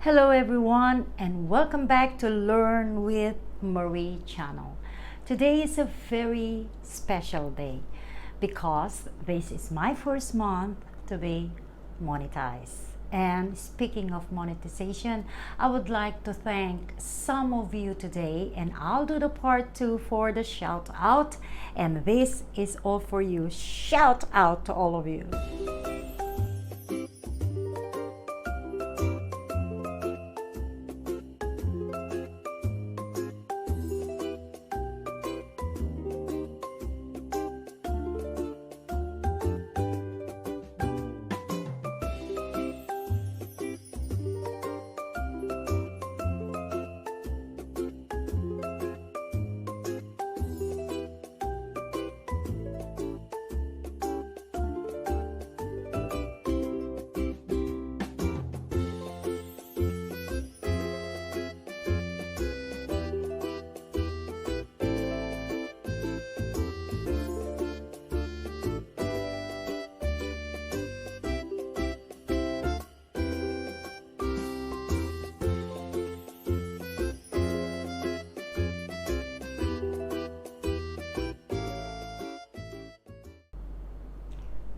Hello everyone and welcome back to Learn with Marie channel. Today is a very special day because this is my first month to be monetized. And speaking of monetization, I would like to thank some of you today, and I'll do the part 2 for the shout out, and this is all for you. Shout out to all of you.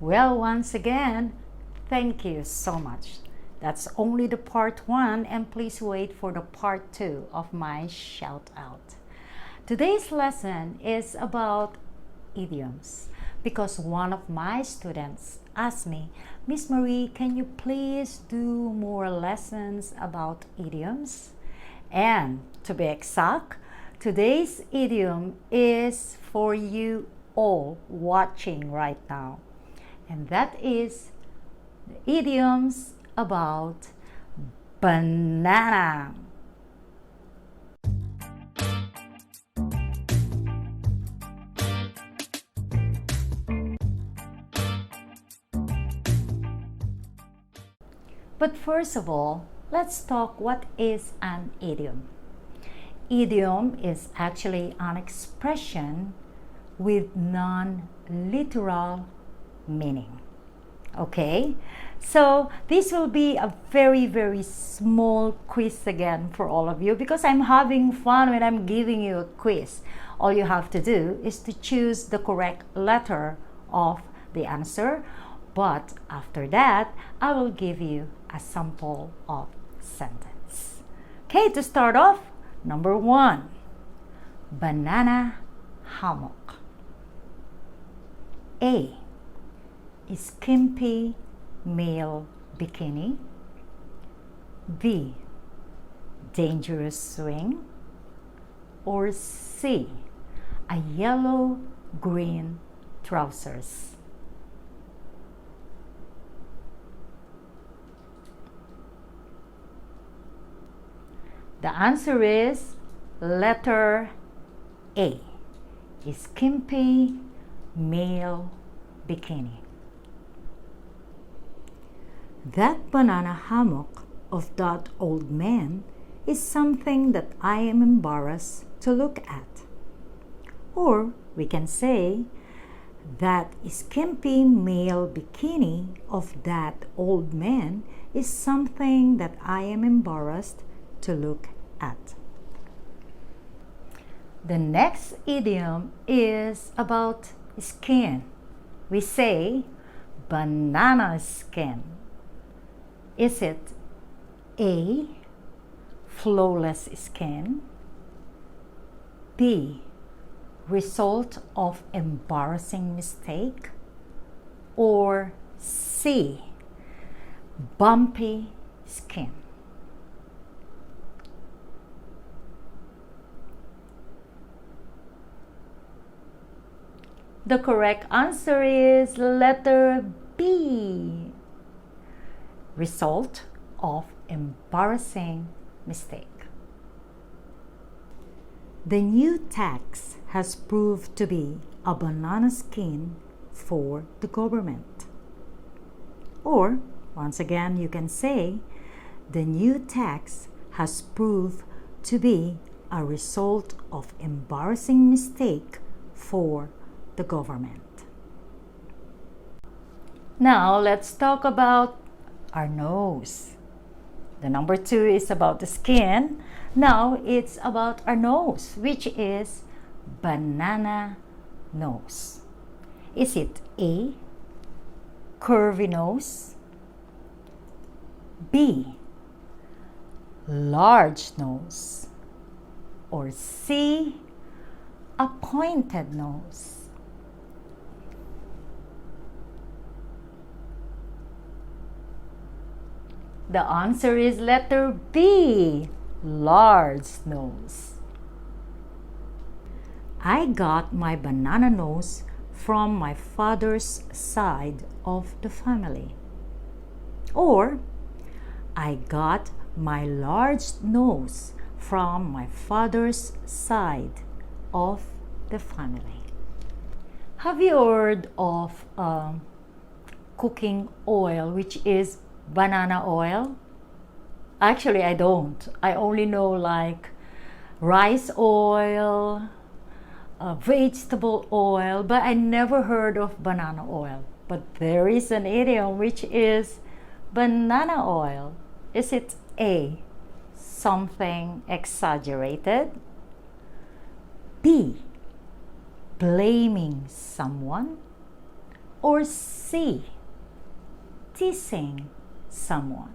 Well, once again, thank you so much. That's only the part 1, and please wait for the part 2 of my shout out. Today's lesson is about idioms because one of my students asked me, Miss Marie, can you please do more lessons about idioms? And to be exact, today's idiom is for you all watching right now. And that is the idioms about banana. But first of all, let's talk what is an idiom. Idiom is actually an expression with non-literal meaning. Okay, so this will be a very small quiz again for all of you because I'm having fun when I'm giving you a quiz. All you have to do is to choose the correct letter of the answer, but after that I will give you a sample of sentence. Okay, to start off, number 1, banana hammock. A, skimpy male bikini. B, dangerous swing. Or C, a yellow-green trousers. The answer is letter A, skimpy male bikini. That banana hammock of that old man is something that I am embarrassed to look at. Or we can say, that skimpy male bikini of that old man is something that I am embarrassed to look at. The next idiom is about skin. We say banana skin. Is it A, flawless skin? B, result of embarrassing mistake? Or C, bumpy skin? The correct answer is letter B, result of embarrassing mistake. The new tax has proved to be a banana skin for the government. Or, once again, you can say, the new tax has proved to be a result of embarrassing mistake for the government. Now let's talk about our nose. The number 2 is about the skin. Now it's about our nose, which is banana nose. Is it A, curvy nose, B, large nose, or C, a pointed nose? The answer is letter B, large nose. I got my banana nose from my father's side of the family. Or, I got my large nose from my father's side of the family. Have you heard of cooking oil, which is banana oil? Actually, I don't. I only know like rice oil, vegetable oil, but I never heard of banana oil. But there is an idiom which is banana oil. Is it A, something exaggerated, B, blaming someone, or C, teasing someone?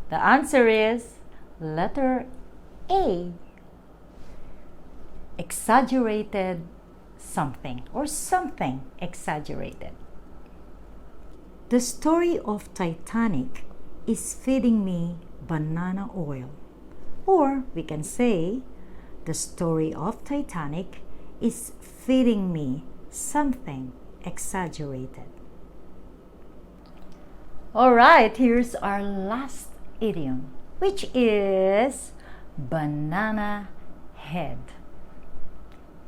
The answer is letter A, exaggerated something, or something exaggerated. The story of Titanic is feeding me banana oil. Or we can say, the story of Titanic is feeding me something exaggerated. Alright, here's our last idiom, which is banana head.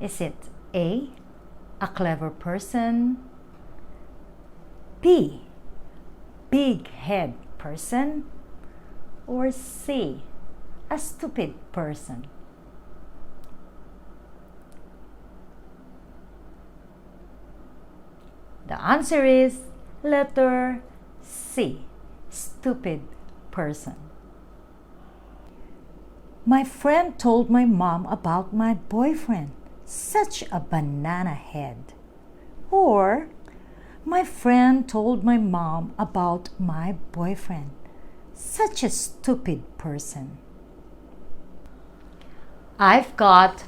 Is it A, a clever person, B, big head person, or C, a stupid person? The answer is letter C, stupid person. My friend told my mom about my boyfriend, such a banana head. Or, my friend told my mom about my boyfriend, such a stupid person. I've got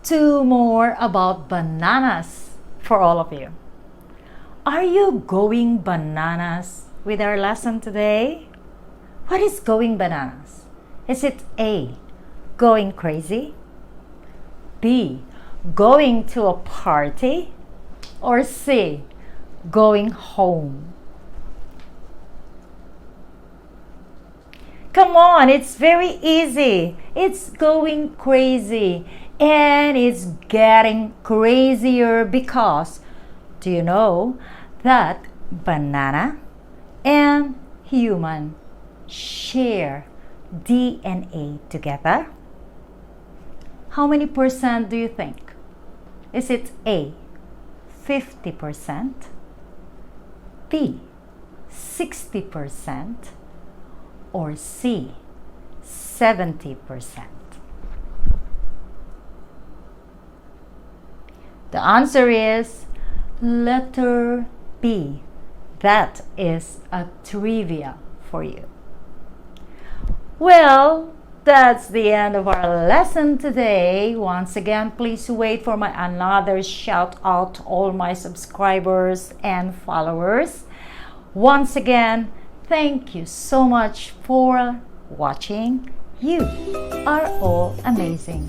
2 more about bananas for all of you. Are you going bananas with our lesson today? What is going bananas? Is it A, going crazy, B, going to a party, or C, going home? Come on, it's very easy. It's going crazy, and it's getting crazier because, do you know that banana and human share DNA together? How many percent do you think? Is it A, 50%, B, 60%, or C, 70%? The answer is letter B. That is a trivia for you. Well, that's the end of our lesson today. Once again, please wait for my another shout out to all my subscribers and followers. Once again, thank you so much for watching. You are all amazing.